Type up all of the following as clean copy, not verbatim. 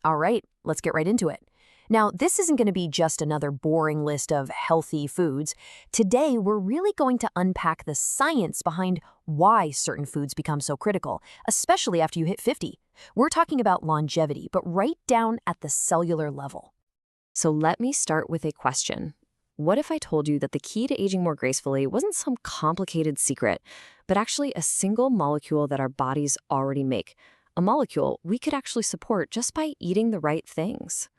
All right, let's get right into it. Now, this isn't going to be just another boring list of healthy foods. Today, we're really going to unpack the science behind why certain foods become so critical, especially after you hit 50. We're talking about longevity, but right down at the cellular level. So let me start with a question. What if I told you that the key to aging more gracefully wasn't some complicated secret, but actually a single molecule that our bodies already make? A molecule we could actually support just by eating the right things.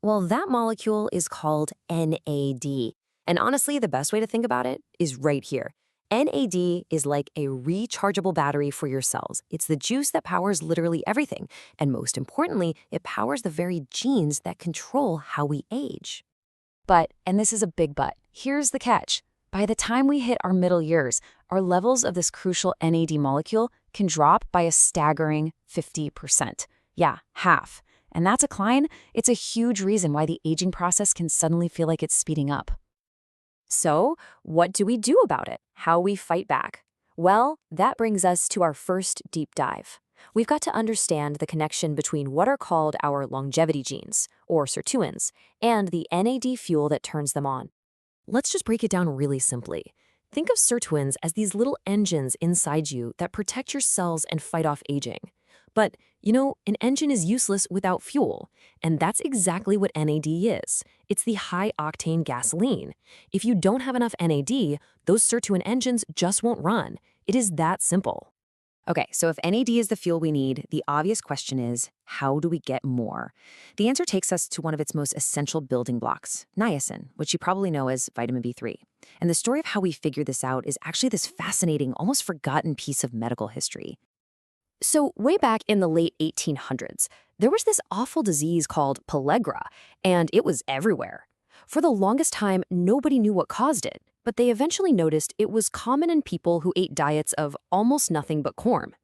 Well, that molecule is called NAD. And honestly, the best way to think about it is right here. NAD is like a rechargeable battery for your cells. It's the juice that powers literally everything. And most importantly, it powers the very genes that control how we age. But, and this is a big but, here's the catch. By the time we hit our middle years, our levels of this crucial NAD molecule can drop by a staggering 50%. Yeah, half. And that decline, it's a huge reason why the aging process can suddenly feel like it's speeding up. So, what do we do about it? How we fight back? Well, that brings us to our first deep dive. We've got to understand the connection between what are called our longevity genes, or Sirtuins, and the NAD fuel that turns them on. Let's just break it down really simply. Think of Sirtuins as these little engines inside you that protect your cells and fight off aging. But, an engine is useless without fuel, and that's exactly what NAD is. It's the high-octane gasoline. If you don't have enough NAD, those Sirtuin engines just won't run. It is that simple. Okay, so if NAD is the fuel we need, the obvious question is, how do we get more? The answer takes us to one of its most essential building blocks, niacin, which you probably know as vitamin B3. And the story of how we figured this out is actually this fascinating, almost forgotten piece of medical history. So way back in the late 1800s, there was this awful disease called pellagra, and it was everywhere. For the longest time, nobody knew what caused it, but they eventually noticed it was common in people who ate diets of almost nothing but corn.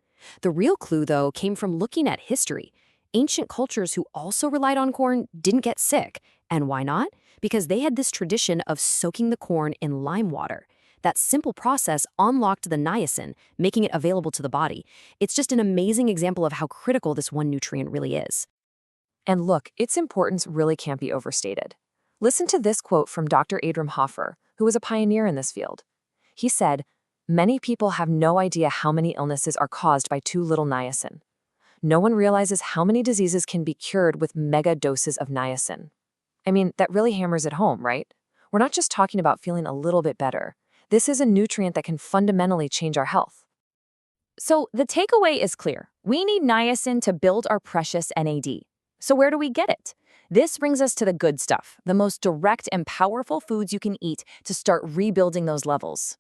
The real clue, though, came from looking at history. Ancient cultures who also relied on corn didn't get sick. And why not? Because they had this tradition of soaking the corn in lime water. That simple process unlocked the niacin, making it available to the body. It's just an amazing example of how critical this one nutrient really is. And look, its importance really can't be overstated. Listen to this quote from Dr. Adrian Hofer, who was a pioneer in this field. He said, "Many people have no idea how many illnesses are caused by too little niacin. No one realizes how many diseases can be cured with mega doses of niacin." I mean, that really hammers it home, right? We're not just talking about feeling a little bit better. This is a nutrient that can fundamentally change our health. So the takeaway is clear. We need niacin to build our precious NAD. So where do we get it? This brings us to the good stuff, the most direct and powerful foods you can eat to start rebuilding those levels.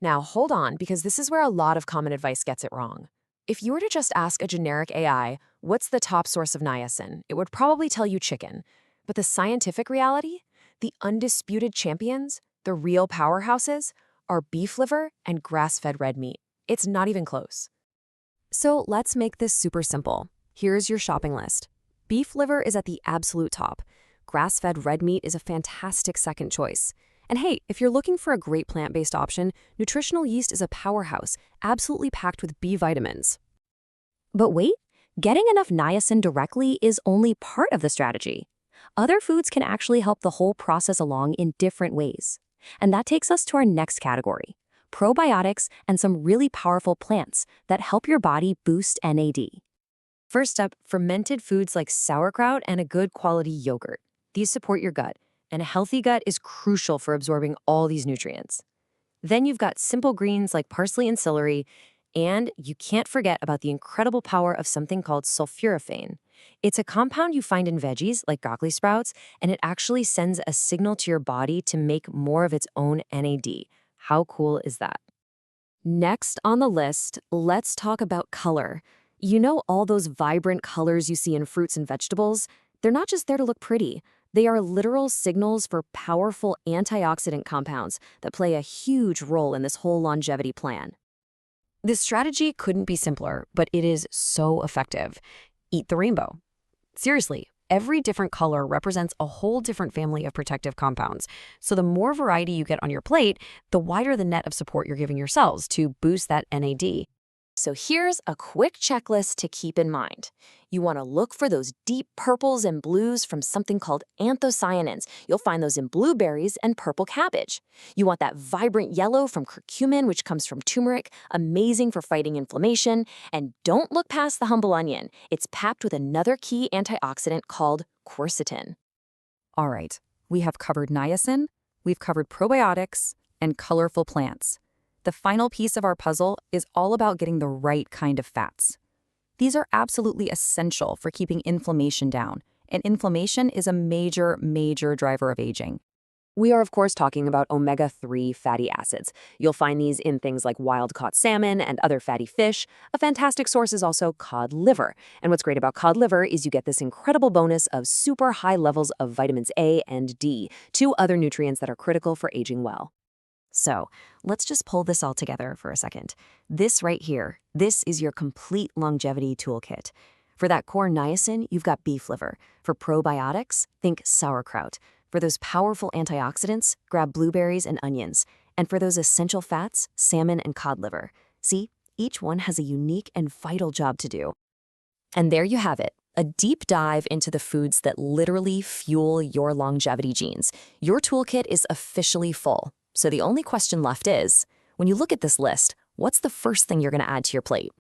Now hold on, because this is where a lot of common advice gets it wrong. If you were to just ask a generic AI, what's the top source of niacin, it would probably tell you chicken. But the scientific reality, the undisputed champions, the real powerhouses, are beef liver and grass-fed red meat. It's not even close. So let's make this super simple. Here's your shopping list. Beef liver is at the absolute top. Grass-fed red meat is a fantastic second choice. And hey, if you're looking for a great plant-based option, nutritional yeast is a powerhouse, absolutely packed with B vitamins. But wait, getting enough niacin directly is only part of the strategy. Other foods can actually help the whole process along in different ways. And that takes us to our next category, probiotics and some really powerful plants that help your body boost NAD. First up, fermented foods like sauerkraut and a good quality yogurt. These support your gut, and a healthy gut is crucial for absorbing all these nutrients. Then you've got simple greens like parsley and celery, and you can't forget about the incredible power of something called sulforaphane. It's a compound you find in veggies like broccoli sprouts, and it actually sends a signal to your body to make more of its own NAD. How cool is that? Next on the list, let's talk about color. You know all those vibrant colors you see in fruits and vegetables? They're not just there to look pretty. They are literal signals for powerful antioxidant compounds that play a huge role in this whole longevity plan. This strategy couldn't be simpler, but it is so effective. Eat the rainbow. Seriously, every different color represents a whole different family of protective compounds. So the more variety you get on your plate, the wider the net of support you're giving your cells to boost that NAD. So here's a quick checklist to keep in mind. You want to look for those deep purples and blues from something called anthocyanins. You'll find those in blueberries and purple cabbage. You want that vibrant yellow from curcumin, which comes from turmeric, amazing for fighting inflammation. And don't look past the humble onion. It's packed with another key antioxidant called quercetin. All right, we have covered niacin, we've covered probiotics, and colorful plants. The final piece of our puzzle is all about getting the right kind of fats. These are absolutely essential for keeping inflammation down, and inflammation is a major, major driver of aging. We are, of course, talking about omega-3 fatty acids. You'll find these in things like wild-caught salmon and other fatty fish. A fantastic source is also cod liver. And what's great about cod liver is you get this incredible bonus of super high levels of vitamins A and D, two other nutrients that are critical for aging well. So let's just pull this all together for a second. This right here, this is your complete longevity toolkit. For that core niacin, you've got beef liver. For probiotics, think sauerkraut. For those powerful antioxidants, grab blueberries and onions. And for those essential fats, salmon and cod liver. See, each one has a unique and vital job to do. And there you have it, a deep dive into the foods that literally fuel your longevity genes. Your toolkit is officially full. So the only question left is, when you look at this list, what's the first thing you're going to add to your plate?